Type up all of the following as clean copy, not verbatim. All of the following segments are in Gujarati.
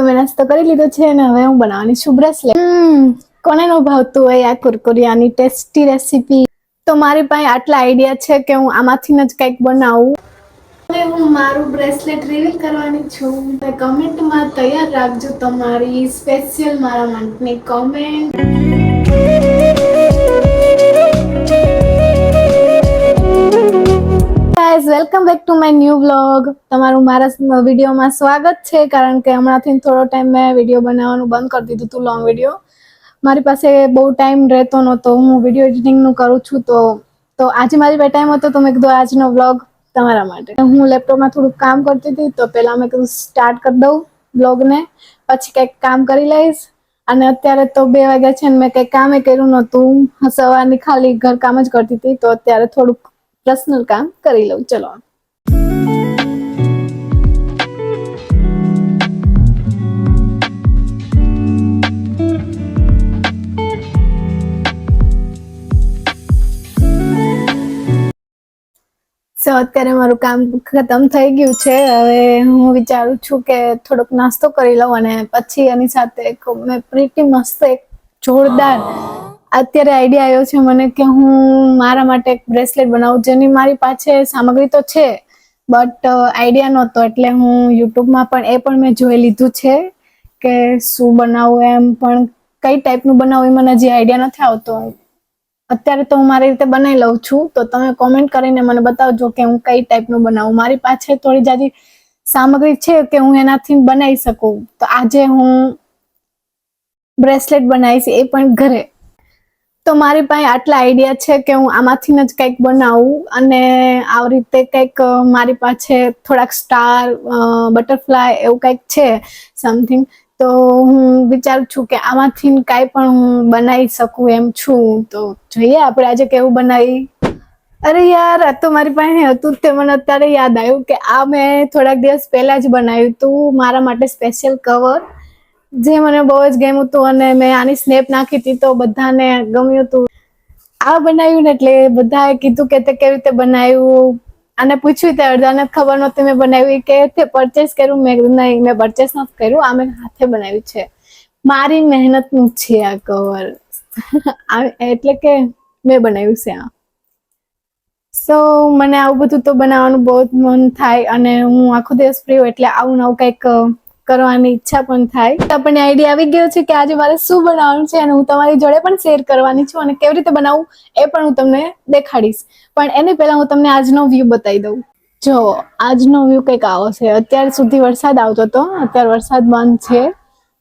મેં નાસ્તો કરી લીધો છે અને હવે હું બનાવવાની છું બ્રેસલેટ. કોને ન ભાવતું હોય આ કુરકુરિયાની ટેસ્ટી રેસીપી. તો મારી પાસે આટલા આઈડિયા છે કે હું આમાંથી જ કંઈક બનાવું. હવે હું મારું બ્રેસલેટ રિવીલ કરવાની છું. કમેન્ટમાં તૈયાર રાખજો તમારી સ્પેશિયલ મારા માટેની comment. Guys, welcome back to my new vlog. તમારું મારા વિડીયોમાં સ્વાગત છે. કારણ કે હમણાંથી થોડો ટાઈમ મેં વિડીયો બનાવવાનું બંધ કરી દીધું હતું, લોંગ વિડીયો. મારી પાસે બહુ ટાઈમ રહેતો નહોતો. હું વિડીયો એડિટિંગનું કરું છું તો આજે મારી પાસે ટાઈમ હતો તો મેં કીધું આજનો વ્લોગ તમારા માટે. હું લેપટોપમાં થોડુંક કામ કરતી હતી તો પહેલાં મેં કીધું સ્ટાર્ટ કરી દઉં વ્લોગને, પછી કંઈક કામ કરી લઈશ. અને અત્યારે તો 2 વાગ્યા છે ને મેં કંઈ કામે કર્યું નહોતું. સવારની ખાલી ઘર કામ જ કરતી હતી. તો અત્યારે થોડુંક પર્સનલ કામ કરી લઉં. ચલો. અત્યારે મારું કામ ખતમ થઈ ગયું છે. હવે હું વિચારું છું કે થોડોક નાસ્તો કરી લઉં અને પછી એની સાથે મેં પ્રીટી મસ્ત એક જોરદાર અત્યારે આઈડિયા આવ્યો છે મને કે હું મારા માટે એક બ્રેસલેટ બનાવું, જેની મારી પાસે સામગ્રી તો છે બટ આઈડિયા નહોતો. એટલે હું યુટ્યુબમાં પણ મેં જોઈ લીધું છે કે શું બનાવું, એમ પણ કઈ ટાઈપનું બનાવું એ મને હજી આઈડિયા નથી આવતો. અત્યારે તો હું મારી રીતે બનાવી લઉં છું. તો તમે કોમેન્ટ કરીને મને બતાવજો કે હું કઈ ટાઈપનું બનાવું. મારી પાસે થોડી જાજી સામગ્રી છે કે હું એનાથી બનાવી શકું. તો આજે હું બ્રેસલેટ બનાવીશ, એ પણ ઘરે. તો મારી પાસે આટલા આઈડિયા છે કે હું આમાંથી જ કંઈક બનાવું. અને આવી રીતે કંઈક મારી પાસે થોડાક સ્ટાર, બટરફ્લાય એવું કંઈક છે સમથિંગ. તો હું વિચારું છું કે આમાંથી કાંઈ પણ હું બનાવી શકું એમ છું. તો જોઈએ આપણે આજે કેવું બનાવી. અરે યાર, આ તો મારી પાસે હતું તે મને અત્યારે યાદ આવ્યું કે આ મેં થોડાક દિવસ પહેલા જ બનાવ્યું હતું મારા માટે સ્પેશિયલ કવર, જે મને બહુ જ ગમ્યું હતું. અને મેં આની સ્નેપ નાખી હતી તો બધાને ગમ્યું હતું. આ બનાવ્યું ને એટલે બધાએ કીધું કે તે કેવી રીતે બનાવ્યું. અને પૂછ્યું તે અડધાને ખબર નહોતી મેં બનાવ્યું કે તે પરચેસ કર્યું. મેં નહીં, મેં પરચેસ નથી કર્યું. આ મેં હાથે બનાવ્યું છે. મારી મહેનતનું છે આ કવર. એટલે કે મેં બનાવ્યું છે આ. સો મને આવું બધું તો બનાવવાનું બહુ જ મન થાય. અને હું આખો દિવસ ફ્રી હોય એટલે આવું નવું કંઈક કરવાની ઈચ્છા પણ થાય. તો આપણને આઈડિયા આવી ગયો છે કે આજે મારે શું બનાવવાનું છે અને હું તમારી જોડે પણ શેર કરવાની છું. અને કેવી રીતે બનાવું એ પણ હું તમને દેખાડીશ. પણ એની પહેલા હું તમને આજનો વ્યૂ બતાવી દઉં. જો આજનો વ્યૂ કંઈક આવો છે. અત્યાર સુધી વરસાદ આવતો હતો, અત્યારે વરસાદ બંધ છે.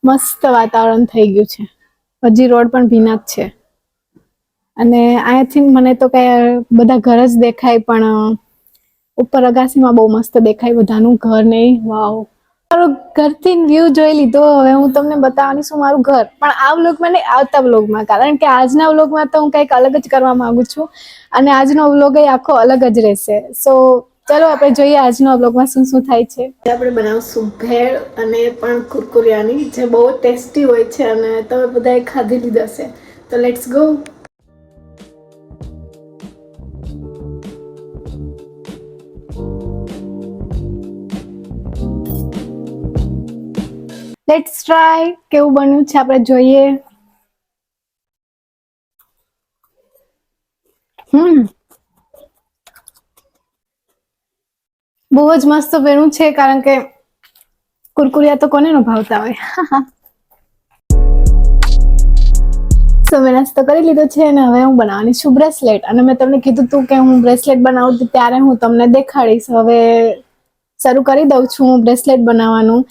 મસ્ત વાતાવરણ થઈ ગયું છે. હજી રોડ પણ ભીના જ છે. અને અહીંયાથી મને તો કઈ બધા ઘર જ દેખાય, પણ ઉપર અગાસીમાં બહુ મસ્ત દેખાય બધાનું ઘર ને. વાવ, મારું ઘરથી વ્યૂ જોઈ લીધો. હવે હું તમને બતાવવાની છું મારું ઘર, પણ આ વ્લોગમાં નહીં, આવતા વ્લોગમાં. કારણ કે આજના વ્લોગમાં તો હું કંઈક અલગ જ કરવા માંગુ છું. અને આજનો વ્લોગ એ આખો અલગ જ રહેશે. સો ચલો આપણે જોઈએ આજનો વ્લોગમાં શું શું થાય છે. આપણે બનાવશું ભેળ, અને પણ કુરકુરિયાની, જે બહુ ટેસ્ટી હોય છે અને તમે બધાએ ખાધી લીધા હશે. તો લેટ્સ ગો. લેટ્સ ટ્રાય કેવું બન્યું છે, આપણે જોઈએ. બહુ જ મસ્ત બન્યું છે. કારણ કે કુરકુરિયા તો કોને ન ભાવતા હોય. મેં નાસ્તો કરી લીધો છે અને હવે હું બનાવવાની છું બ્રેસલેટ. અને મેં તમને કીધું હતું કે હું બ્રેસલેટ બનાવું ત્યારે હું તમને દેખાડીશ. હવે શરૂ કરી દઉં છું હું બ્રેસલેટ બનાવવાનું.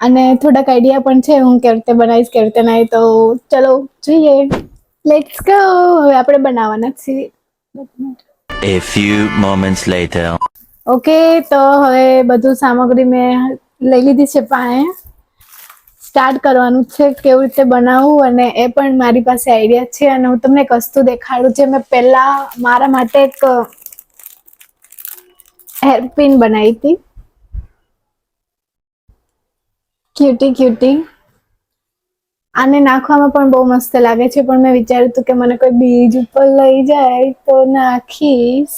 અને થોડાક આઈડિયા પણ છે હું કેવી રીતે બનાવીશ, કેવી રીતે નહીં. તો ચલો જોઈએ. Let's go. હવે આપણે બનાવવાના છીએ. A few moments later. Okay, તો હવે બધું સામગ્રી મેં લઈ લીધી છે પાસે. સ્ટાર્ટ કરવાનું છે કેવી રીતે બનાવવું, અને એ પણ મારી પાસે આઈડિયા છે. અને હું તમને એક વસ્તુ દેખાડું છે. મેં પહેલા મારા માટે એક હેરપિન બનાવી હતી, ક્યુટી ક્યુટી. આને નાખવામાં પણ બહુ મસ્ત લાગે છે. પણ મેં વિચાર્યું હતું કે મને કોઈ બીજ ઉપર લઈ જાય તો નાખીશ,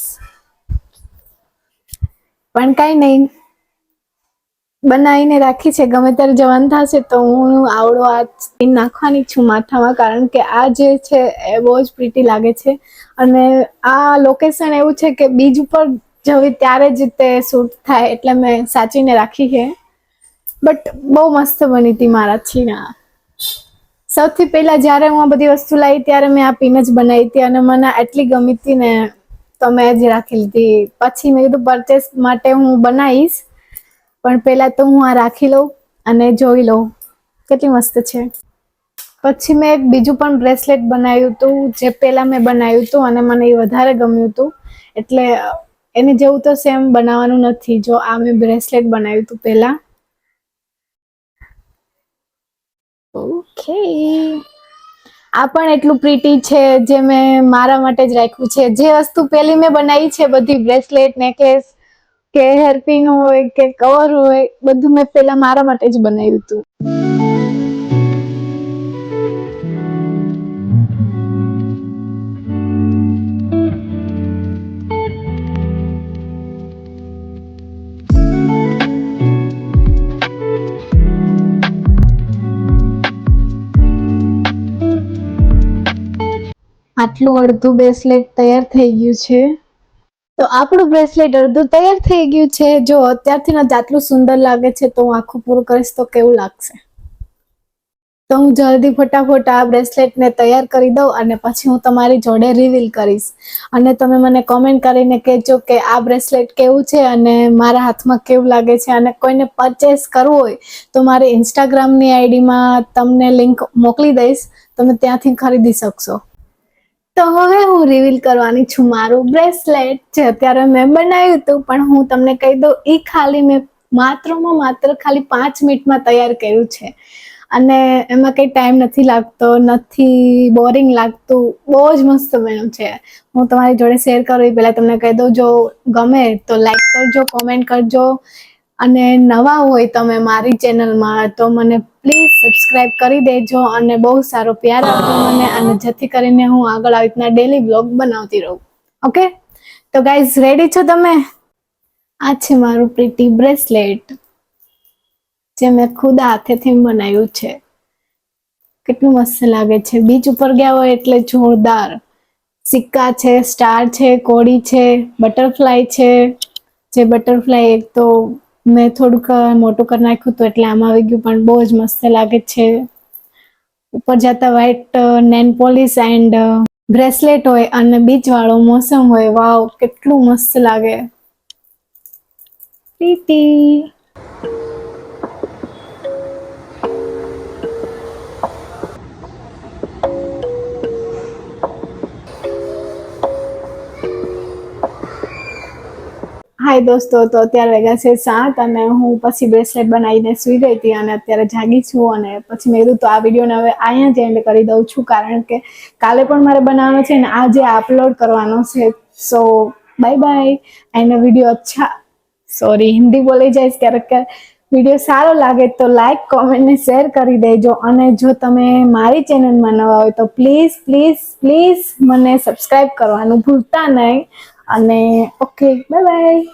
પણ કઈ નહીં. બનાવીને રાખી છે. ગમે ત્યારે જવાનું થશે તો હું આવડો આ સ્પિન નાખવાની છું માથામાં, કારણ કે આ જે છે એ બહુ જ પ્રીટી લાગે છે. અને આ લોકેશન એવું છે કે બીજ ઉપર જવી ત્યારે જ તે શૂટ થાય, એટલે મેં સાચવીને રાખી છે. બટ બહુ મસ્ત બની હતી મારાથી. સૌથી પહેલા જ્યારે હું આ બધી વસ્તુ લાવી ત્યારે મેં આ પિન જ બનાવી હતી અને મને આટલી ગમી હતી ને, તો મેં જ રાખી લીધી. પછી મેં કીધું પરચેસ માટે હું બનાવીશ, પણ પહેલા તો હું આ રાખી લઉં અને જોઈ લઉં કેટલી મસ્ત છે. પછી મેં એક બીજું પણ બ્રેસલેટ બનાવ્યું હતું, જે પહેલા મેં બનાવ્યું હતું અને મને એ વધારે ગમ્યું હતું. એટલે એની જેવું તો સેમ બનાવવાનું નથી. જો આ મેં બ્રેસલેટ બનાવ્યું હતું પહેલા. ઓકે, આ પણ એટલું પ્રીટી છે જે મેં મારા માટે જ રાખ્યું છે. જે વસ્તુ પહેલી મેં બનાવી છે બધી, બ્રેસલેટ, નેકલેસ કે હેરપિન હોય કે કવર હોય, બધું મેં પહેલા મારા માટે જ બનાવ્યું હતું. આટલું અડધું બ્રેસલેટ તૈયાર થઈ ગયું છે. તો આપણું બ્રેસલેટ અડધું તૈયાર થઈ ગયું છે. જો અત્યારથી જ આટલું સુંદર લાગે છે તો હું આખું પૂરું કરીશ તો કેવું લાગશે. તો હું જલ્દી ફટાફટ આ બ્રેસલેટને તૈયાર કરી દઉં અને પછી હું તમારી જોડે રિવીલ કરીશ. અને તમે મને કોમેન્ટ કરીને કહેજો કે આ બ્રેસલેટ કેવું છે અને મારા હાથમાં કેવું લાગે છે. અને કોઈને પરચેસ કરવું હોય તો મારી ઇન્સ્ટાગ્રામની આઈડીમાં તમને લિંક મોકલી દઈશ, તમે ત્યાંથી ખરીદી શકશો. તો હવે હું રિવીલ કરવાની છું મારું બ્રેસલેટ, જે અત્યારે મેં બનાવ્યું હતું. પણ હું તમને કહી દઉં, એ ખાલી મેં માત્ર ખાલી 5 મિનિટમાં તૈયાર કર્યું છે. અને એમાં કંઈ ટાઈમ નથી લાગતો, નથી બોરિંગ લાગતું, બહુ જ મસ્ત બન્યું છે. હું તમારી જોડે શેર કરું એ પહેલાં તમને કહી દઉં, જો ગમે તો લાઈક કરજો, કોમેન્ટ કરજો. અને નવા હોય તમે મારી ચેનલમાં તો મને પ્લીઝ સબસ્ક્રાઈબ કરી દેજો અને બહુ સારો પ્યાર આપજો મને, અને જેથી કરીને હું આગળ આવી રીતના ડેલી બ્લોગ બનાવતી રહું. ઓકે, તો ગાઈઝ રેડી છો તમે? આ છે મારું પ્રીટી બ્રેસલેટ, જે મેં ખુદ હાથેથી બનાવ્યું છે. કેટલું મસ્ત લાગે છે. બીચ ઉપર ગયા હોય એટલે જોરદાર. સિક્કા છે, સ્ટાર છે, કોડી છે, બટરફ્લાય છે. જે બટરફ્લાય એક તો મેં થોડુંક મોટું કરી નાખ્યું હતું એટલે આમાં આવી ગયું, પણ બહુ જ મસ્ત લાગે છે. ઉપર જતા white nail polish and bracelet હોય અને બીચ વાળો મોસમ હોય. વાવ, કેટલું મસ્ત લાગે. પ્રીટી. હાય દોસ્તો, તો અત્યારે વાગ્યા છે 7 અને હું પછી બ્રેસલેટ બનાવીને સૂઈ ગઈ હતી અને અત્યારે જાગી છું. અને પછી મેં કીધું તો આ વિડીયોને હવે અહીંયા જ એન્ડ કરી દઉં છું, કારણ કે કાલે પણ મારે બનાવવાનો છે ને આજે અપલોડ કરવાનો છે. So bye bye. એનો વિડીયો સોરી હિન્દી બોલી જઈશ ક્યારેક. વિડીયો સારો લાગે તો લાઈક, કોમેન્ટ ને શેર કરી દેજો. અને જો તમે મારી ચેનલમાં નવા હોય તો પ્લીઝ પ્લીઝ પ્લીઝ મને સબસ્ક્રાઈબ કરવાનું ભૂલતા નહીં. અને ઓકે, બાય બાય.